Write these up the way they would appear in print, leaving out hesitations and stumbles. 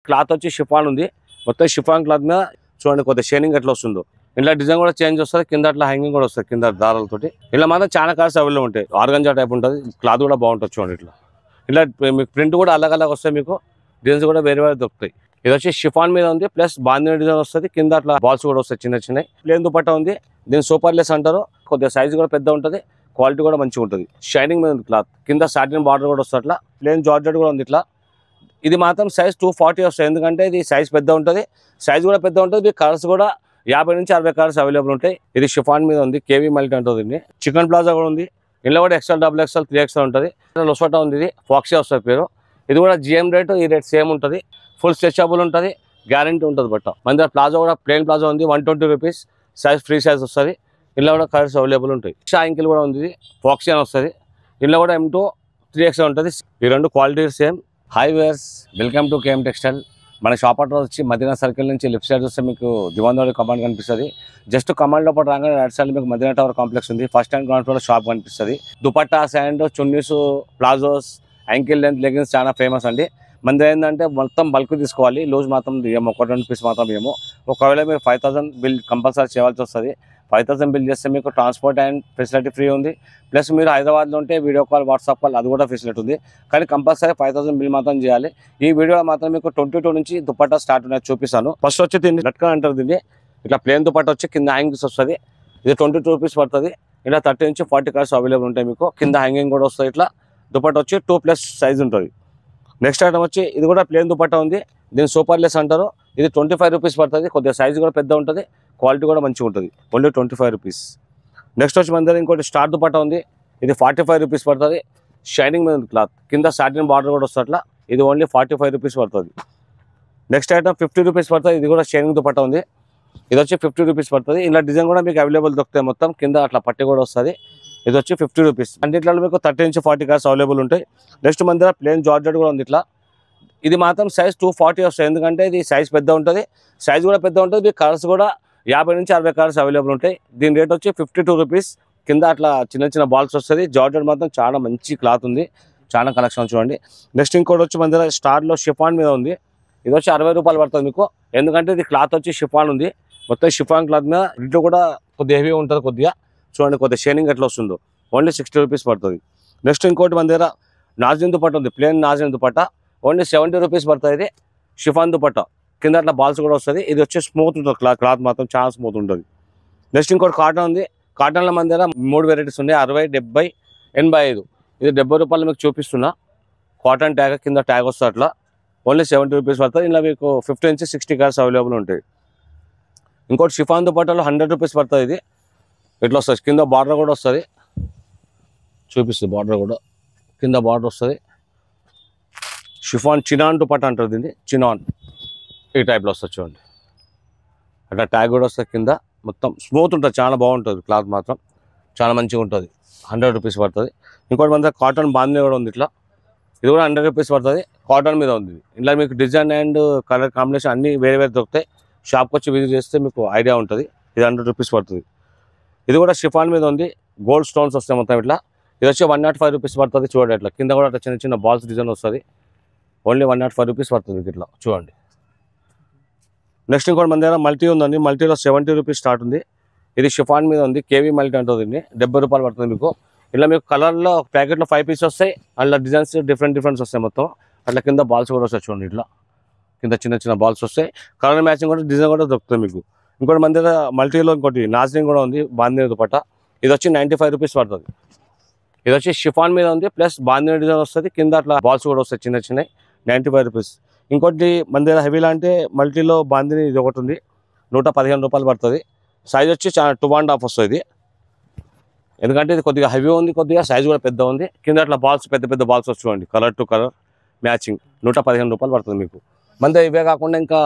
Cloth వచ్చి chiffon ఉంది, మొత్తం షిఫాన్ క్లాత్ మీద చూడండి కొద్దిగా షైనింగ్ ఎట్లా వస్తుందో. ఇలా డిజైన్ కూడా చేంజ్ వస్తుంది, కింద అట్లా హ్యాంగింగ్ కూడా వస్తుంది కింద దారాలతోటి. ఇలా మాత్రం చాలా కలర్స్ అవైలబుల్ ఉంటాయి. ఆర్గంజా టైప్ ఉంటుంది, క్లాత్ కూడా బాగుంటుంది చూడండి. ఇలా మీకు ప్రింట్ కూడా అలగ్ వస్తాయి, మీకు డిజైన్స్ కూడా వేరే వేరే దొరుకుతాయి. ఇది వచ్చి షిఫాన్ మీద ఉంది, ప్లస్ బాందిని డిజైన్ వస్తుంది, కింద అట్లా బాల్స్ కూడా వస్తాయి చిన్న చిన్నవి. ప్లేన్ దుపట్టా ఉంది, దీని సూపర్ లెస్ అంటారు. కొద్దిగా సైజ్ కూడా పెద్ద ఉంటుంది, క్వాలిటీ కూడా మంచిగా ఉంటుంది. షైనింగ్ మీద ఉంది క్లాత్, కింద సాటిన్ బార్డర్ కూడా వస్తుంది. అట్లా ప్లేన్ జార్జెట్ కూడా ఉంది. ఇట్లా ఇది మాత్రం సైజ్ 240 వస్తాయి, ఎందుకంటే ఇది సైజ్ పెద్ద ఉంటుంది, సైజ్ కూడా పెద్ద ఉంటుంది. మీ కలర్స్ కూడా 50 నుంచి 60 కలర్స్ అవైలబుల్ ఉంటాయి. ఇది షిఫాన్ మీద ఉంది, కేవీ మల్టీ ఉంటుంది. చికెన్ ప్లాజా కూడా ఉంది, ఇందులో కూడా XL, XXL, 3XL ఉంటుంది. లొసోటా ఉంది, ఇది ఫాక్సీ వస్తుంది పేరు. ఇది కూడా GM రేటు, ఈ రేట్ సేమ్ ఉంటుంది. ఫుల్ స్ట్రెచబుల్ ఉంటుంది, గ్యారంటీ ఉంటుంది బట్ట. మన దగ్గర ప్లాజా కూడా ప్లేన్ ప్లాజా ఉంది, 120 రూపీస్, సైజ్ ఫ్రీ సైజ్ వస్తుంది. ఇందులో కూడా కలర్స్ అవైలబుల్ ఉంటాయి. యాంకిల్ కూడా ఉంది, ఇది ఫాక్సీ అని వస్తుంది. ఇందులో కూడా M2 3XL ఉంటుంది. ఈ రెండు quality same. Hi viewers, welcome to KM textile. మన షాప్ అడ్రస్ వచ్చి మదీనా సర్కిల్ నుంచి లెఫ్ట్ సైడ్ వస్తే మీకు దివాన్ కమాండ్ కనిపిస్తుంది. జస్ట్ కమాండ్ లోపల రాగానే రైట్ సైడ్ మీకు మదీనా టవర్ కాంప్లెక్స్ ఉంది. First and ground floor shop కనిపిస్తుంది. దుపట్టా, శాండ్, చున్నీస్, ప్లాజోస్, యాంకిల్ లెంత్ లెగిన్స్ చాలా ఫేమస్ అండి. మనది ఏంటంటే మొత్తం బల్క్ తీసుకోవాలి, లూజ్ మాత్రం ఇవ్వము, 1-2 పీస్ మాత్రం ఇవ్వము. ఒకవేళ మీరు 5000 బిల్ కంపల్సరీ చేయాల్సి వస్తుంది. 5000 బిల్ చేస్తే మీకు ట్రాన్స్పోర్ట్ అండ్ ఫెసిలిటీ ఫ్రీ ఉంది. ప్లస్ మీరు హైదరాబాద్లో ఉంటే వీడియో కాల్, వాట్సాప్ కాల్ అది కూడా ఫెసిలిటీ ఉంది. కానీ కంపల్సరీ 5000 బిల్ మాత్రం చేయాలి. ఈ వీడియో మాత్రం మీకు 22 నుంచి దుపట్టా స్టార్ట్ ఉన్నాయి చూపిస్తాను. ఫస్ట్ వచ్చి దీన్ని లట్కా అంటారు. దీన్ని ఇట్లా ప్లేన్ దుపట్టా వచ్చి కింద హ్యాంగింగ్స్ వస్తుంది. ఇది 22 రూపీస్ పడుతుంది. ఇలా 30 నుంచి 40 కలర్స్ అవైలబుల్ ఉంటాయి మీకు. కింద హ్యాంగింగ్ కూడా వస్తుంది. ఇట్లా దుపట్టా వచ్చి 2+ సైజ్ ఉంటుంది. నెక్స్ట్ ఐటమ్ వచ్చి ఇది కూడా ప్లేన్ దుపట్టా ఉంది, దీన్ని సూపర్ లెస్ అంటారు. ఇది 25 రూపీస్ పడుతుంది. కొద్దిగా సైజ్ కూడా పెద్ద ఉంటుంది, క్వాలిటీ కూడా మంచిగా ఉంటుంది. Only 25 rupees. నెక్స్ట్ వచ్చి మన దగ్గర ఇంకోటి స్టార్ దుపట్టా ఉంది, ఇది 45 రూపీస్ పడుతుంది. షైనింగ్ మీద ఉంది క్లాత్, కింద సాటిన్ బార్డర్ కూడా వస్తుంది. అట్లా ఇది ఓన్లీ 45 రూపీస్ పడుతుంది. నెక్స్ట్ ఐటమ్ 50 రూపీస్ పడుతుంది. ఇది కూడా షైనింగ్ దుపట్టా ఉంది, ఇది వచ్చి 50 రూపీస్ పడుతుంది. ఇలా డిజైన్ కూడా మీకు అవైలబుల్ దొరుకుతాయి. మొత్తం కింద అట్లా పట్టి కూడా వస్తుంది. ఇది వచ్చి 50 రూపీస్. అన్నింటిలో మీకు 30 నుంచి 40 కలర్స్ అవైలబుల్ ఉంటాయి. నెక్స్ట్ మన దగ్గర ప్లేన్ జార్జెట్ కూడా ఉంది. ఇట్లా ఇది మాత్రం సైజ్ 240 వస్తాయి, ఎందుకంటే ఇది సైజ్ పెద్ద ఉంటుంది, సైజ్ కూడా పెద్ద ఉంటుంది. మీ కలర్స్ కూడా 50 నుంచి 60 కలర్స్ అవైలబుల్ ఉంటాయి. దీని రేట్ వచ్చి 52 రూపీస్. కింద అట్లా చిన్న చిన్న బాల్స్ వస్తుంది. జార్జెట్ మాత్రం చాలా మంచి క్లాత్ ఉంది, చాలా కలెక్షన్ చూడండి. నెక్స్ట్ ఇంకోటి వచ్చి మన దగ్గర స్టార్లో షిఫాన్ మీద ఉంది. ఇది వచ్చి 60 రూపాయలు పడుతుంది మీకు, ఎందుకంటే ఇది క్లాత్ వచ్చి షిఫాన్ ఉంది. మొత్తం షిఫాన్ క్లాత్ మీద ఇంట్లో కూడా కొద్దిగా హెవీ ఉంటుంది. కొద్దిగా చూడండి, కొద్దిగా షైనింగ్ ఎట్లా వస్తుందో. ఓన్లీ 60 రూపీస్ పడుతుంది. నెక్స్ట్ ఇంకోటి మన దగ్గర నాజిన్ దుపట్టా ఉంది, ప్లేన్ నాజిన్ దుపట్టా. ఓన్లీ 70 రూపీస్ పడుతుంది. ఇది షిఫాన్ దుపట్టా, కింద అట్లా బాల్స్ కూడా వస్తుంది. ఇది వచ్చి స్మూత్ ఉంటుంది, క్లాత్ మాత్రం చాలా స్మూత్ ఉంటుంది. నెక్స్ట్ ఇంకోటి కాటన్ ఉంది. కాటన్లో మన దగ్గర 3 వెరైటీస్ ఉన్నాయి, 60, 70, 85. ఇది 70 రూపాయలు మీకు చూపిస్తున్నా. కాటన్ ట్యాగ్, కింద ట్యాగ్ వస్తుంది. అట్లా ఓన్లీ 70 రూపీస్ పడుతుంది. ఇలా మీకు 50 నుంచి 60 కలర్స్ అవైలబుల్ ఉంటాయి. ఇంకోటి షిఫాన్ దుపట్టాలో 100 రూపీస్ పడుతుంది. ఇది ఇట్లా వస్తుంది, కింద బార్డర్ కూడా వస్తుంది. చూపిస్తుంది బార్డర్ కూడా, కింద బార్డర్ వస్తుంది. షిఫాన్ చినాన్ దుపట్టా అంటారు దీన్ని, చినాన్ ఈ టైప్లో వస్తుంది చూడండి. అట్లా ట్యాగ్ కూడా వస్తుంది. కింద మొత్తం స్మూత్ ఉంటుంది, చాలా బాగుంటుంది. క్లాత్ మాత్రం చాలా మంచిగా ఉంటుంది. 100 రూపీస్ పడుతుంది. ఇంకోటి మన కాటన్ బాందిని కూడా ఉంది. ఇట్లా ఇది కూడా 100 రూపీస్ పడుతుంది. కాటన్ మీద ఉంది. ఇలా మీకు డిజైన్ అండ్ కలర్ కాంబినేషన్ అన్నీ వేరే వేరే దొరుకుతాయి. షాప్కి వచ్చి విజిట్ చేస్తే మీకు ఐడియా ఉంటుంది. ఇది 100 రూపీస్ పడుతుంది. ఇది కూడా షిఫాన్ మీద ఉంది, గోల్డ్ స్టోన్స్ వస్తాయి మొత్తం ఇట్లా. ఇది వచ్చి 105 రూపీస్ పడుతుంది. చూడండి ఇట్లా కింద కూడా అట్లా చిన్న చిన్న బాల్స్ డిజైన్ వస్తుంది. ఓన్లీ 105 రూపీస్ పడుతుంది ఇట్లా చూడండి. నెక్స్ట్ ఇంకోటి మన దగ్గర మల్టీ ఉందండి. మల్టీలో 70 రూపీస్ స్టార్ట్ ఉంది. ఇది షిఫాన్ మీద ఉంది, కేవీ మల్టీ అంటుంది. 70 రూపాయలు పడుతుంది మీకు. ఇలా మీకు కలర్లో ప్యాకెట్లో 5 పీస్ వస్తాయి. అట్లా డిజైన్స్ డిఫరెంట్ వస్తాయి మొత్తం. అట్లా కింద బాల్స్ కూడా వస్తాయి చూడండి. ఇట్లా కింద చిన్న చిన్న బాల్స్ వస్తాయి. కలర్ మ్యాచింగ్ కూడా డిజైన్ కూడా దొరుకుతుంది మీకు. ఇంకోటి మన దగ్గర మల్టీలో ఇంకోటి నాజిన్ కూడా ఉంది, బాందిని దుపట్టా. ఇది వచ్చి 95 రూపీస్ పడుతుంది. ఇది వచ్చి షిఫాన్ మీద ఉంది, ప్లస్ బాందిని డిజైన్ వస్తుంది. కింద అట్లా బాల్స్ కూడా వస్తాయి చిన్న చిన్నవి, 95 రూపీస్. ఇంకోటి మన దగ్గర హెవీలో అంటే మల్టీలో బాందిని ఇది ఒకటి ఉంది, 115 రూపాయలు పడుతుంది. సైజ్ వచ్చి చాలా 2.5 వస్తుంది. ఎందుకంటే ఇది కొద్దిగా హెవీ ఉంది, కొద్దిగా సైజ్ కూడా పెద్ద ఉంది. కింద అట్లా బాల్స్ పెద్ద బాల్స్ వస్తుంది, కలర్ టు కలర్ మ్యాచింగ్. 115 రూపాయలు పడుతుంది మీకు. మన దగ్గర ఇవే కాకుండా ఇంకా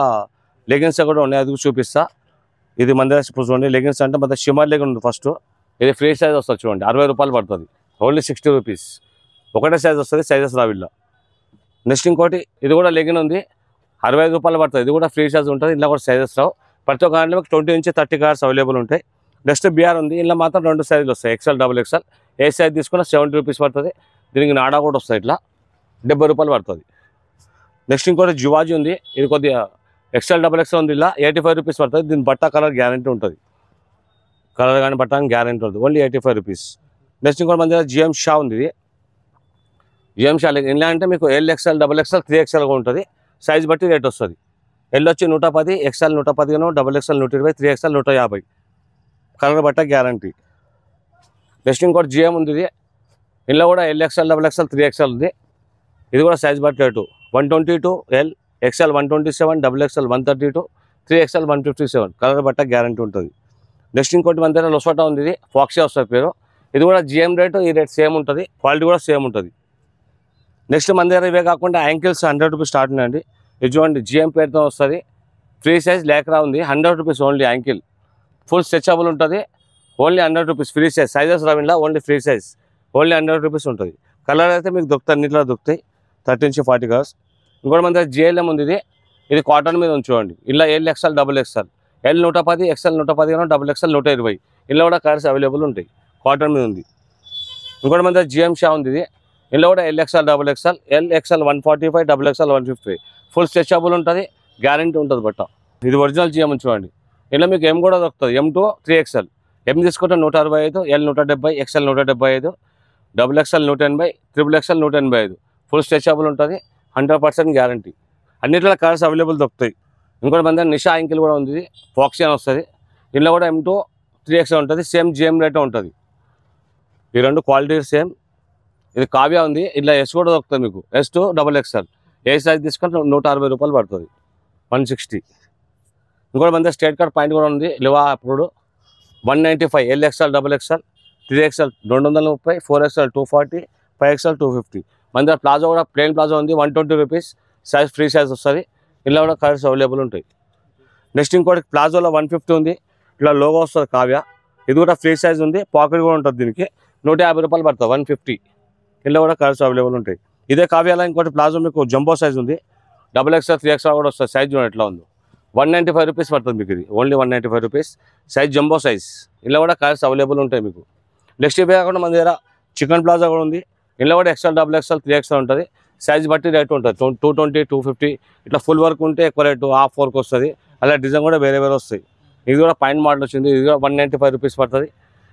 లెగిన్స్ కూడా ఉన్నాయి, అది చూపిస్తా. ఇది మన దగ్గర చూడండి. లెగిన్స్ అంటే మన షిమర్ లెగిన్ ఉంది ఫస్ట్. ఇది ఫ్రీ సైజ్ వస్తుంది చూడండి, 60 రూపాయలు పడుతుంది. Only 60 rupees. ఒకటే సైజ్ వస్తుంది, సైజెస్ రావిల్ల. నెక్స్ట్ ఇంకోటి ఇది కూడా లెగిన్ ఉంది, 65 రూపాయలు పడుతుంది. ఇది కూడా ఫ్రీ సైజ్ ఉంటుంది. ఇలా కూడా సైజెస్ రావు. ప్రతి ఒక్క దాంట్లో 20 నుంచి 30 కలర్స్ అవైలబుల్ ఉంటాయి. నెక్స్ట్ బిఆర్ ఉంది, ఇలా మాత్రం 2 సైజులు వస్తాయి, XL, XXL. ఏ సైజ్ తీసుకున్నా 70 రూపీస్ పడుతుంది. దీనికి నాడా కూడా వస్తాయి. ఇట్లా 70 రూపాయలు పడుతుంది. నెక్స్ట్ ఇంకోటి జివాజీ ఉంది, ఇది కొద్దిగా XL XXL ఉంది, ఇలా 85 రూపీస్ పడుతుంది. దీని బట్ట కలర్ గ్యారంటీ ఉంటుంది, కలర్ కానీ బట్ట కానీ గ్యారంటీ ఉంటుంది, ఓన్లీ 85 రూపీస్. నెక్స్ట్ ఇంకోటి మన దగ్గర GM షా ఉంది. ఇది GM షా ఎలా అంటే మీకు LXL XXL 3XL కూడా ఉంటుంది, సైజ్ బట్టి రేట్ వస్తుంది. L వచ్చి 110, XL 110, XXL 120, 3XL 150, కలర్ బట్ట గ్యారంటీ. నెక్స్ట్ ఇంకోటి GM ఉంది, ఇది ఇందులో కూడా LXL XXL 3XL ఉంది, ఇది కూడా సైజ్ బట్టి rate 122 L, XL 127, XXL 132, 3XL 157, colour బట్ట గ్యారంటీ ఉంటుంది. నెక్స్ట్ ఇంకోటి మన దగ్గర లొసోటా ఉంది, ఇది ఫాక్సీ వస్తుంది పేరు, ఇది కూడా GM రేటు ఈ రేట్ సేమ్ ఉంటుంది, క్వాలిటీ కూడా సేమ్ ఉంటుంది. నెక్స్ట్ మన దగ్గర ఇవే కాకుండా యాంకిల్స్ 100 రూపీస్ స్టార్ట్ ఉన్నాయండి. ఇది చూడండి GM పేరుతో వస్తుంది, ఫ్రీ సైజ్ లేకరా ఉంది, 100 rupees only. Ankle full stretchable ఉంటుంది, only 100 rupees free size. Sizes రవిలా only free size, only 100 rupees ఉంటుంది. కలర్ అయితే మీకు దొరుకుతాయి, అన్నింటిలో దొరుకుతాయి, 30 నుంచి 40 కలర్స్. ఇంకోటి మన దగ్గర JLM ఉంది, ఇది కాటన్ మీద ఉంది చూడండి, ఇలా LXL XXL, L 110, XL 110, XXL 120, ఇలా కూడా కలర్స్ అవైలబుల్ ఉంటాయి, కాటన్ మీద ఉంది. ఇంకోటి మన దగ్గర GM షా ఉంది, ఇందులో కూడా LXL XXL, LXL 145, XXL 150, full stretchable ఉంటుంది, గ్యారంటీ ఉంటుంది బట్ట. ఇది ఒరిజినల్ GM చూడండి. ఇలా మీకు M కూడా దొరుకుతుంది, M2 3XL, M తీసుకుంటే 165, L 170, XL 175, XXL 180, XXL 185, full stretchable ఉంటుంది, 100% గ్యారంటీ. అన్నిట్లో కలర్స్ అవైలబుల్ దొరుకుతాయి. ఇంకోటి మన దగ్గర నిషా యాంకిల్ కూడా ఉంది, ఫాక్సీ అని వస్తుంది, ఇందులో కూడా M2 3XL ఉంటుంది, సేమ్ GM రేటే ఉంటుంది. ఈ రెండు క్వాలిటీ సేమ్. ఇది కావ్య ఉంది, ఇట్లా S కూడా దొరుకుతుంది మీకు, S2 XXL, ఏ సైజ్ తీసుకుంటే 160 రూపాయలు పడుతుంది, 160. ఇంకోటి మన దగ్గర స్ట్రేట్ కట్ పాయింట్ కూడా ఉంది, లివా అప్పుడు 195, LXL XXL 3XL 230, 4XL 240, 5XL 250. మన దగ్గర ప్లాజో కూడా ప్లెయిన్ ప్లాజో ఉంది, 120 రూపీస్, సైజ్ ఫ్రీ సైజ్ వస్తుంది, ఇలా కూడా కలర్స్ అవైలబుల్ ఉంటాయి. నెక్స్ట్ ఇంకోటి ప్లాజోలో 150 ఉంది, ఇట్లా లోగో వస్తుంది కావ్య, ఇది కూడా ఫ్రీ సైజ్ ఉంది, పాకెట్ కూడా ఉంటుంది, దీనికి 150 రూపాయలు పడుతుంది, 150. ఇలా కూడా కలర్స్ అవైలబుల్ ఉంటాయి. ఇదే కావ్యాలో ఇంకోటి ప్లాజో మీకు జంబో సైజ్ ఉంది, XXL 3XL కూడా వస్తుంది, సైజ్ చూడండి ఎట్లా ఉందో, 195 రూపీస్ పడుతుంది మీకు, ఇది only 195 rupees, size jumbo size. ఇలా కూడా కలర్స్ అవైలబుల్ ఉంటాయి మీకు. నెక్స్ట్ ఇవే కాకుండా మన దగ్గర చికెన్ ప్లాజా కూడా ఉంది, ఇందులో కూడా XL XXL 3XL ఉంటుంది, సైజ్ బట్టి రేట్ ఉంటుంది, 220, 250, ఇట్లా ఫుల్ వర్క్ ఉంటే ఎక్కువ రేటు, హాఫ్ వర్క్ వస్తుంది, అలా డిజైన్ కూడా వేరే వేరే వస్తాయి. ఇది కూడా పాయింట్ మోడల్ వచ్చింది, ఇది కూడా 195 రూపీస్ పడుతుంది,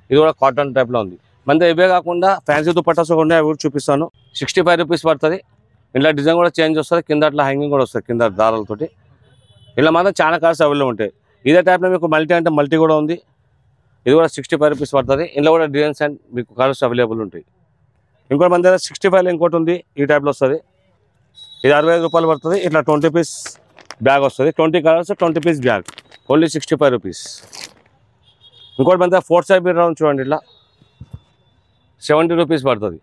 ఇది కూడా కాటన్ టైప్లో ఉంది. మన దగ్గర ఇవే కాకుండా ఫ్యాన్సీ దుపట్టాస్ కూడా అవి కూడా చూపిస్తాను, 65 రూపీస్ పడుతుంది. ఇలా డిజైన్ కూడా చేంజ్ వస్తుంది, కింద అట్లా హ్యాంగింగ్ కూడా వస్తుంది, కింద దారాలతోటి. ఇలా మాత్రం చాలా కలర్స్ అవైలబుల్ ఉంటాయి. ఇదే టైప్లో మీకు మల్టీ అంటే మల్టీ కూడా ఉంది, ఇది కూడా 65 రూపీస్ పడుతుంది, ఇందులో కూడా డిజైన్స్ అండ్ మీకు కలర్స్ అవైలబుల్ ఉంటాయి. ఇంకోటి మన దగ్గర 65లో ఇంకోటి ఉంది, ఈ టైప్లో వస్తుంది, ఇది 65 రూపాయలు పడుతుంది, ఇట్లా 20 పీస్ బ్యాగ్ వస్తుంది, 20 colours 20 piece bag, only 65 rupees. ఇంకోటి మన దగ్గర 4 సైడ్ రౌండ్ చూడండి, ఇట్లా 70 రూపీస్ పడుతుంది,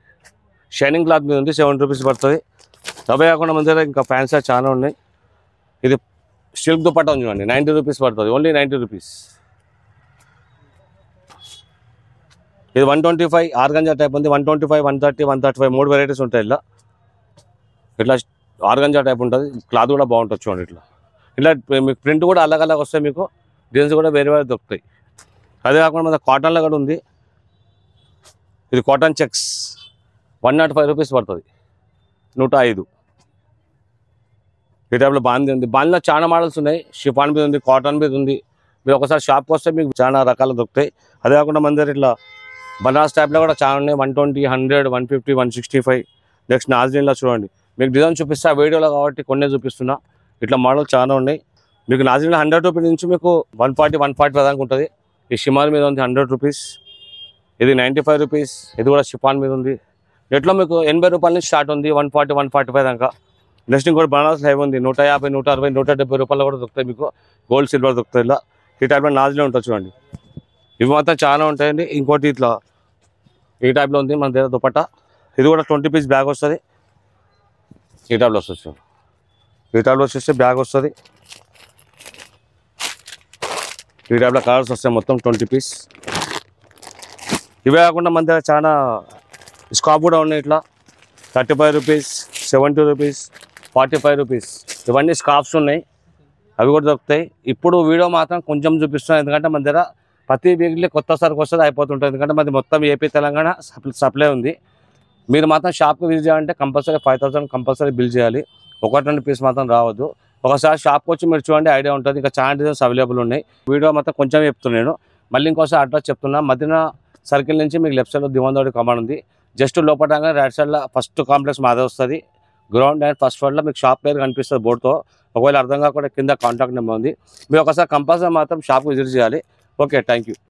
షైనింగ్ క్లాత్ మీద ఉంది, 70 రూపీస్ పడుతుంది. అవే కాకుండా మన దగ్గర ఇంకా ఫ్యాన్సీ చాలా ఉన్నాయి. ఇది సిల్క్ దుపట్టా ఉంది చూడండి, 90 రూపీస్ పడుతుంది, ఓన్లీ 90 రూపీస్. ఇది 125 ఆర్గంజా టైప్ ఉంది, 125, 130, 135 3 వెరైటీస్ ఉంటాయి. ఇట్లా ఆర్గంజా టైప్ ఉంటుంది, క్లాత్ కూడా బాగుంటుంది చూడండి. ఇట్లా మీకు ప్రింట్ కూడా అలగ్ అలగ్ వస్తాయి, మీకు డిజైన్స్ కూడా వేరే వేరే దొరుకుతాయి. అదే కాకుండా మన కాటన్లో కూడా ఉంది, ఇది కాటన్ చెక్స్ 105 రూపీస్ పడుతుంది, 105. ఈ టైప్లో బాందీ ఉంది, బాందీలో చాలా మోడల్స్ ఉన్నాయి, షిఫాన్ మీద ఉంది, కాటన్ మీద ఉంది. మీరు ఒకసారి షాప్కి వస్తే మీకు చాలా రకాలు దొరుకుతాయి. అదే కాకుండా మన దగ్గర ఇట్లా బనారస్ టైప్లో కూడా చాలా ఉన్నాయి, 120, 100, 150, 165. నెక్స్ట్ నాజ్రీన్లో చూడండి, మీకు డిజైన్ చూపిస్తా వీడియోలో కాబట్టి కొన్నే చూపిస్తున్నా, ఇట్లా మోడల్ చాలా ఉన్నాయి. మీకు నాజ్రీన్లో 100 రూపీస్ నుంచి మీకు 140, 145 దాకా ఉంటుంది. ఈ షిమార్ మీద ఉంది 100 రూపీస్, ఇది 95 రూపీస్, ఇది కూడా షిఫాన్ మీద ఉంది. నెట్లో మీకు 80 రూపాయల నుంచి స్టార్ట్ ఉంది, 140, 145 దాకా. నెక్స్ట్ ఇంకోటి బనారస్ హైవ్ ఉంది, 150, 160, 170 రూపాయలు కూడా దొరుకుతాయి, మీకు గోల్డ్ సిల్వర్ దొరుకుతాయి. ఇలా ఈ టైప్లో నాజ్లో ఉంటుంది చూడండి, ఇవి మాత్రం చాలా ఉంటాయండి. ఇంకోటి ఇట్లా ఈ టైప్లో ఉంది మన దగ్గర దుపట్టా, ఇది కూడా 20 పీస్ బ్యాగ్ వస్తుంది, ఈ టైప్లో వస్తుంది చూడండి, ఈ టైప్లో వచ్చేస్తే బ్యాగ్ వస్తుంది, ఈ టైప్లో కలర్స్ వస్తాయి, మొత్తం 20 పీస్. ఇవే కాకుండా మన దగ్గర చాలా స్కాప్ కూడా ఉన్నాయి, ఇట్లా 35 రూపీస్, 70 రూపీస్, 45 రూపీస్, ఇవన్నీ స్కార్ఫ్స్ ఉన్నాయి, అవి కూడా దొరుకుతాయి. ఇప్పుడు వీడియో మాత్రం కొంచెం చూపిస్తున్నాను, ఎందుకంటే మన దగ్గర ప్రతి వీక్లీ కొత్త సరుకు వస్తుంది, అయిపోతుంటుంది. ఎందుకంటే మనది మొత్తం ఏపీ తెలంగాణ సప్లై ఉంది. మీరు మాత్రం షాప్కి విజిట్ చేయాలంటే కంపల్సరీ 5000 కంపల్సరీ బిల్ చేయాలి. ఒకటి 2 పీస్ మాత్రం రావద్దు. ఒకసారి షాప్కి వచ్చి మీరు చూడండి, ఐడియా ఉంటుంది. ఇంకా చాలా డిజైన్స్ అవైలబుల్ ఉన్నాయి. వీడియో మొత్తం కొంచెం చెప్తున్నాను. మళ్ళీ ఇంకోసారి అడ్రస్ చెప్తున్నా. మదీనా సర్కిల్ నుంచి మీకు లెఫ్ట్ సైడ్లో దివాన్దోడి కమాండ్ ఉంది. జస్ట్ లోపల రాగానే రైట్ సైడ్లో ఫస్ట్ కాంప్లెక్స్ మాదే వస్తుంది. గ్రౌండ్ అండ్ ఫస్ట్ ఫ్లోర్లో మీకు షాప్ పేరు కనిపిస్తుంది బోర్డుతో. ఒకవేళ అర్థం కాకుండా కింద కాంటాక్ట్ నెంబర్ ఉంది. మీరు ఒకసారి కంపల్సరీ మాత్రం షాప్కి విజిట్ చేయాలి. Okay, thank you.